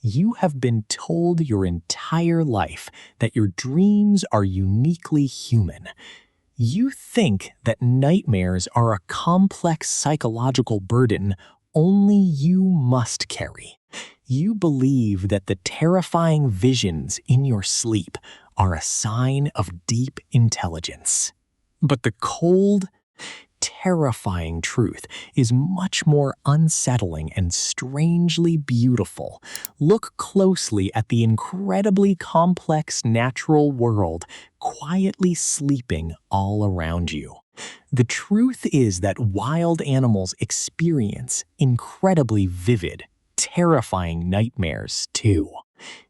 You have been told your entire life that your dreams are uniquely human. You think that nightmares are a complex psychological burden only you must carry. You believe that the terrifying visions in your sleep are a sign of deep intelligence. But the cold, terrifying truth is much more unsettling and strangely beautiful. Look closely at the incredibly complex natural world quietly sleeping all around you. The truth is that wild animals experience incredibly vivid, terrifying nightmares too.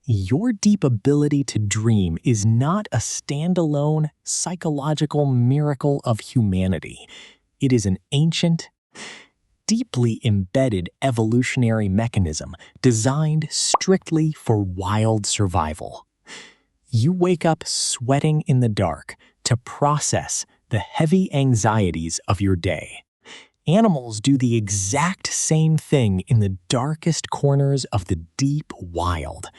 Your deep ability to dream is not a standalone psychological miracle of humanity. It is an ancient, deeply embedded evolutionary mechanism designed strictly for wild survival. You wake up sweating in the dark to process the heavy anxieties of your day. Animals do the exact same thing in the darkest corners of the deep wild.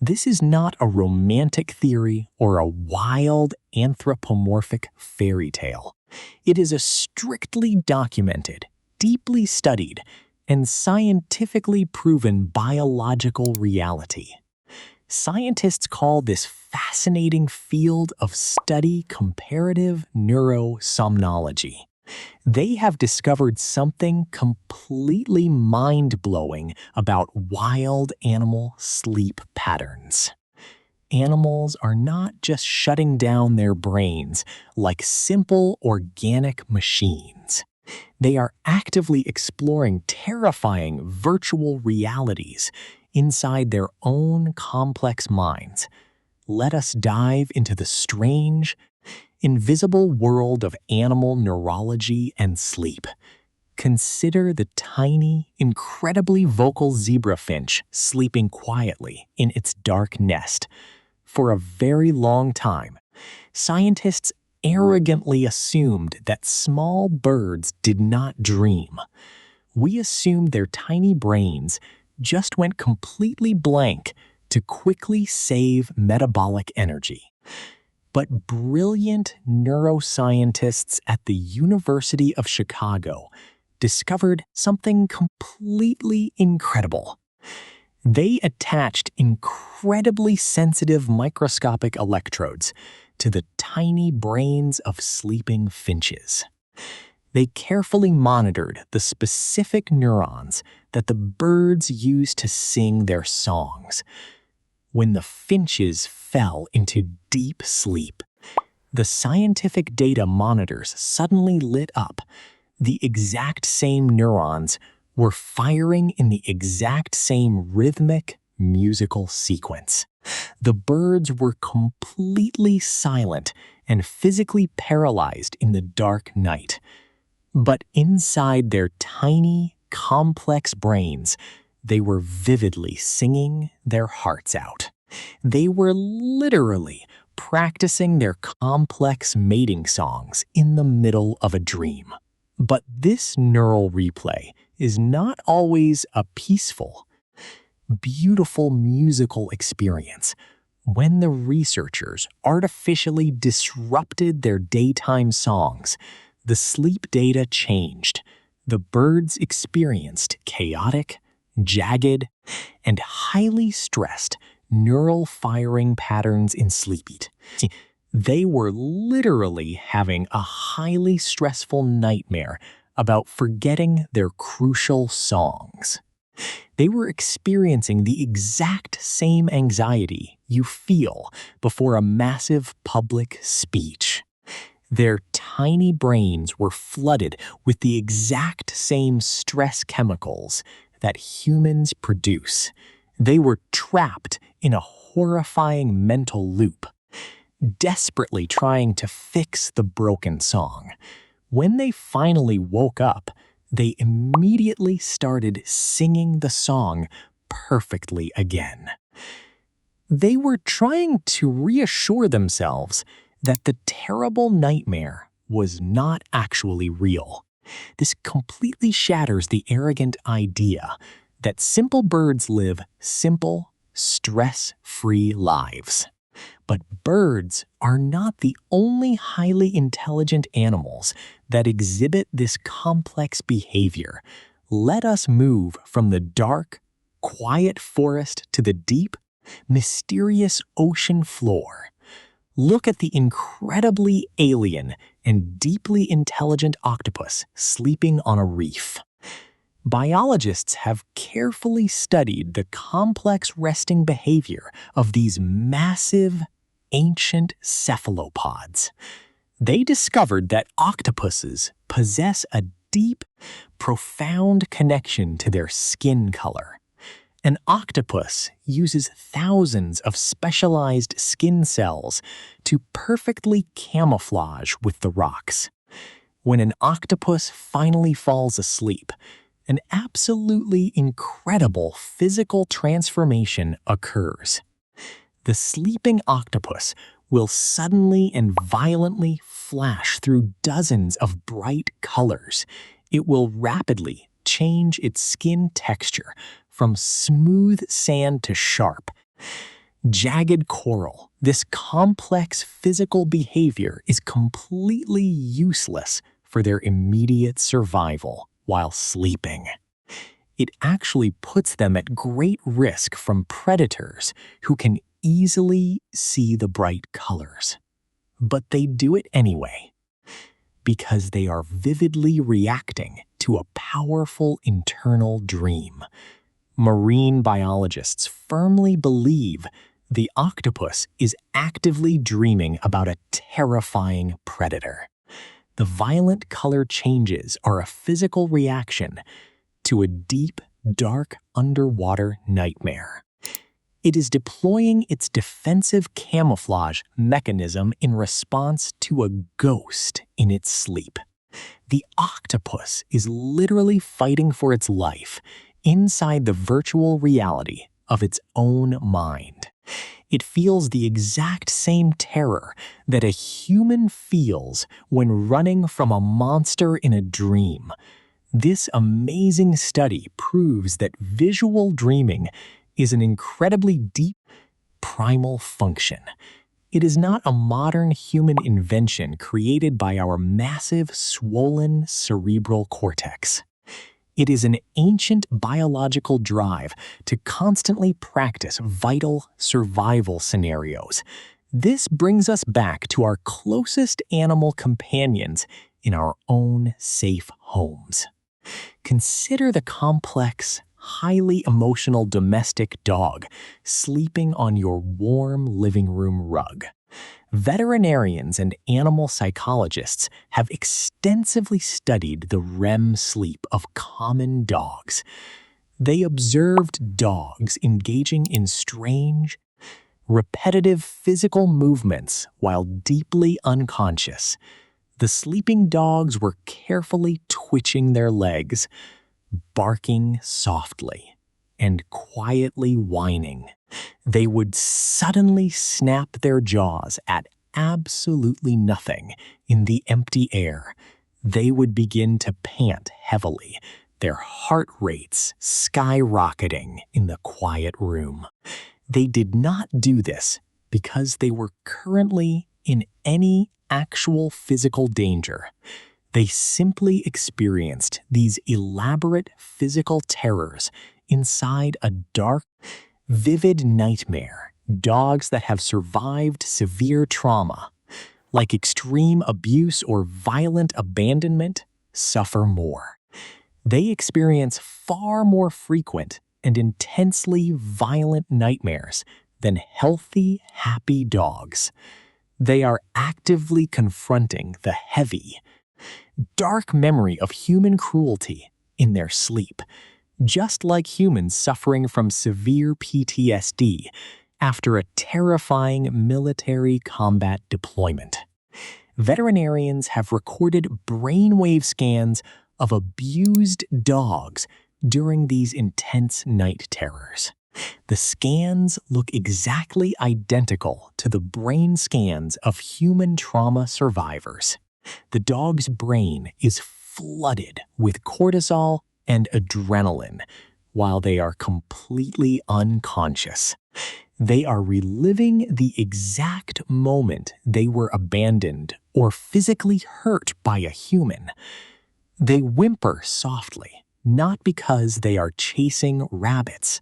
This is not a romantic theory or a wild anthropomorphic fairy tale. It is a strictly documented, deeply studied, and scientifically proven biological reality. Scientists call this fascinating field of study comparative neurosomnology. They have discovered something completely mind-blowing about wild animal sleep patterns. Animals are not just shutting down their brains like simple organic machines. They are actively exploring terrifying virtual realities inside their own complex minds. Let us dive into the strange, invisible world of animal neurology and sleep. Consider the tiny, incredibly vocal zebra finch sleeping quietly in its dark nest. For a very long time, scientists arrogantly assumed that small birds did not dream. We assumed their tiny brains just went completely blank to quickly save metabolic energy. But brilliant neuroscientists at the University of Chicago discovered something completely incredible. They attached incredibly sensitive microscopic electrodes to the tiny brains of sleeping finches. They carefully monitored the specific neurons that the birds use to sing their songs. When the finches fell into deep sleep, the scientific data monitors suddenly lit up. The exact same neurons were firing in the exact same rhythmic, musical sequence. The birds were completely silent and physically paralyzed in the dark night. But inside their tiny, complex brains, they were vividly singing their hearts out. They were literally practicing their complex mating songs in the middle of a dream. But this neural replay is not always a peaceful, beautiful musical experience. When the researchers artificially disrupted their daytime songs, the sleep data changed. The birds experienced chaotic, jagged, and highly stressed neural firing patterns in sleep. They were literally having a highly stressful nightmare about forgetting their crucial songs. They were experiencing the exact same anxiety you feel before a massive public speech. Their tiny brains were flooded with the exact same stress chemicals that humans produce. They were trapped in a horrifying mental loop, desperately trying to fix the broken song. When they finally woke up, they immediately started singing the song perfectly again. They were trying to reassure themselves that the terrible nightmare was not actually real. This completely shatters the arrogant idea that simple birds live simple, stress-free lives. But birds are not the only highly intelligent animals that exhibit this complex behavior. Let us move from the dark, quiet forest to the deep, mysterious ocean floor. Look at the incredibly alien and deeply intelligent octopus sleeping on a reef. Biologists have carefully studied the complex resting behavior of these massive, ancient cephalopods. They discovered that octopuses possess a deep, profound connection to their skin color. An octopus uses thousands of specialized skin cells to perfectly camouflage with the rocks. When an octopus finally falls asleep, an absolutely incredible physical transformation occurs. The sleeping octopus will suddenly and violently flash through dozens of bright colors. It will rapidly change its skin texture from smooth sand to sharp, jagged coral. This complex physical behavior is completely useless for their immediate survival while sleeping. It actually puts them at great risk from predators who can easily see the bright colors. But they do it anyway, because they are vividly reacting to a powerful internal dream. Marine biologists firmly believe the octopus is actively dreaming about a terrifying predator. The violent color changes are a physical reaction to a deep, dark underwater nightmare. It is deploying its defensive camouflage mechanism in response to a ghost in its sleep. The octopus is literally fighting for its life inside the virtual reality of its own mind. It feels the exact same terror that a human feels when running from a monster in a dream. This amazing study proves that visual dreaming is an incredibly deep, primal function. It is not a modern human invention created by our massive, swollen cerebral cortex. It is an ancient biological drive to constantly practice vital survival scenarios. This brings us back to our closest animal companions in our own safe homes. Consider the complex, highly emotional domestic dog sleeping on your warm living room rug. Veterinarians and animal psychologists have extensively studied the REM sleep of common dogs. They observed dogs engaging in strange, repetitive physical movements while deeply unconscious. The sleeping dogs were carefully twitching their legs, barking softly, and quietly whining. They would suddenly snap their jaws at absolutely nothing in the empty air. They would begin to pant heavily, their heart rates skyrocketing in the quiet room. They did not do this because they were currently in any actual physical danger. They simply experienced these elaborate physical terrors inside a dark, vivid nightmare. Dogs that have survived severe trauma, like extreme abuse or violent abandonment, suffer more. They experience far more frequent and intensely violent nightmares than healthy, happy dogs. They are actively confronting the heavy, dark memory of human cruelty in their sleep, just like humans suffering from severe PTSD after a terrifying military combat deployment. Veterinarians have recorded brainwave scans of abused dogs during these intense night terrors. The scans look exactly identical to the brain scans of human trauma survivors. The dog's brain is flooded with cortisol and adrenaline while they are completely unconscious. They are reliving the exact moment they were abandoned or physically hurt by a human. They whimper softly, not because they are chasing rabbits,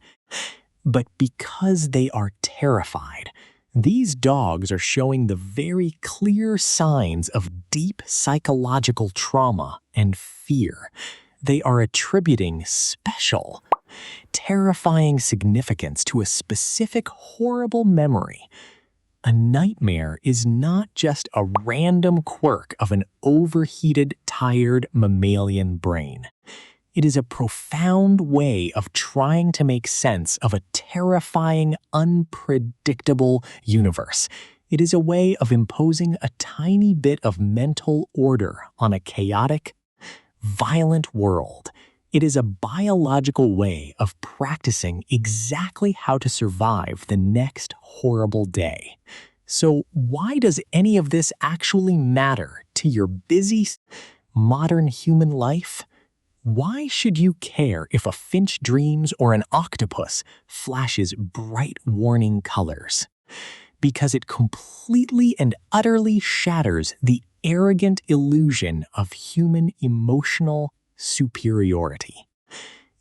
but because they are terrified. These dogs are showing the very clear signs of deep psychological trauma and fear. They are attributing special, terrifying significance to a specific horrible memory. A nightmare is not just a random quirk of an overheated, tired mammalian brain. It is a profound way of trying to make sense of a terrifying, unpredictable universe. It is a way of imposing a tiny bit of mental order on a chaotic, violent world. It is a biological way of practicing exactly how to survive the next horrible day. So why does any of this actually matter to your busy, modern human life? Why should you care if a finch dreams or an octopus flashes bright warning colors? Because it completely and utterly shatters the arrogant illusion of human emotional superiority.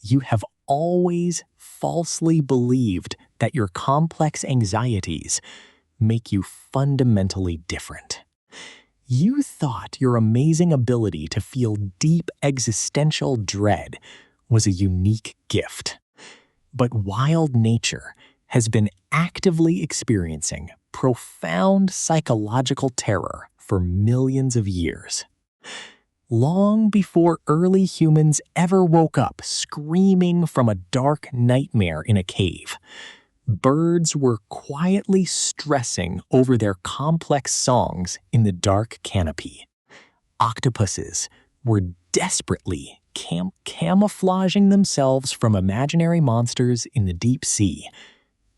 You have always falsely believed that your complex anxieties make you fundamentally different. You thought your amazing ability to feel deep existential dread was a unique gift. But wild nature has been actively experiencing profound psychological terror for millions of years. Long before early humans ever woke up screaming from a dark nightmare in a cave, birds were quietly stressing over their complex songs in the dark canopy. Octopuses were desperately camouflaging themselves from imaginary monsters in the deep sea.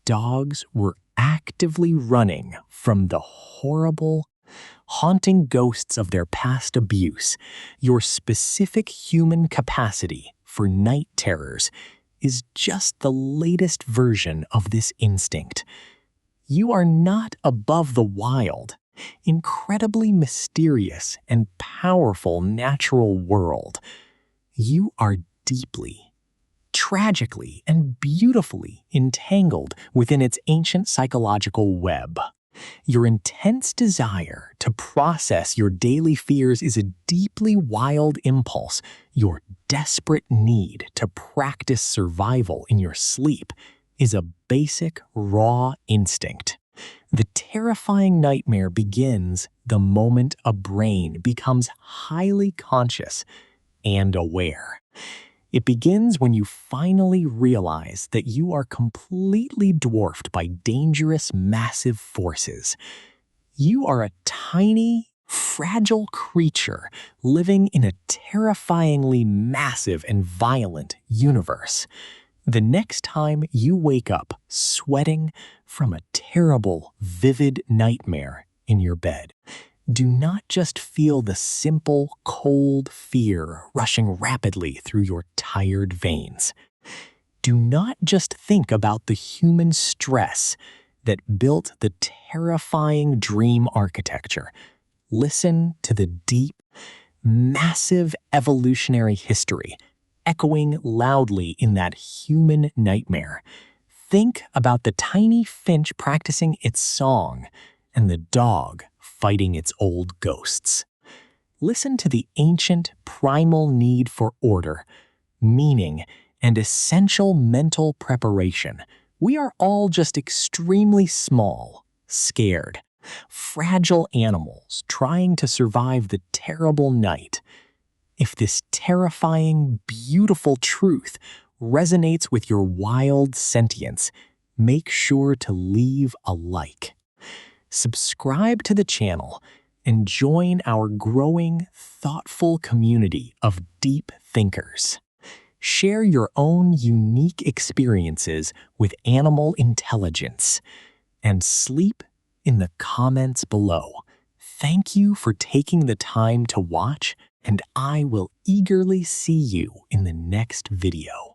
Dogs were actively running from the horrible, haunting ghosts of their past abuse. Your specific human capacity for night terrors is just the latest version of this instinct. You are not above the wild, incredibly mysterious and powerful natural world. You are deeply, tragically, and beautifully entangled within its ancient psychological web. Your intense desire to process your daily fears is a deeply wild impulse. Your desperate need to practice survival in your sleep is a basic, raw instinct. The terrifying nightmare begins the moment a brain becomes highly conscious and aware. It begins when you finally realize that you are completely dwarfed by dangerous, massive forces. You are a tiny, fragile creature living in a terrifyingly massive and violent universe. The next time you wake up sweating from a terrible, vivid nightmare in your bed, do not just feel the simple, cold fear rushing rapidly through your tired veins. Do not just think about the human stress that built the terrifying dream architecture. Listen to the deep, massive evolutionary history echoing loudly in that human nightmare. Think about the tiny finch practicing its song and the dog fighting its old ghosts. Listen to the ancient primal need for order, meaning, and essential mental preparation. We are all just extremely small, scared, fragile animals trying to survive the terrible night. If this terrifying, beautiful truth resonates with your wild sentience, make sure to leave a like. Subscribe to the channel and join our growing, thoughtful community of deep thinkers. Share your own unique experiences with animal intelligence and sleep in the comments below. Thank you for taking the time to watch, and I will eagerly see you in the next video.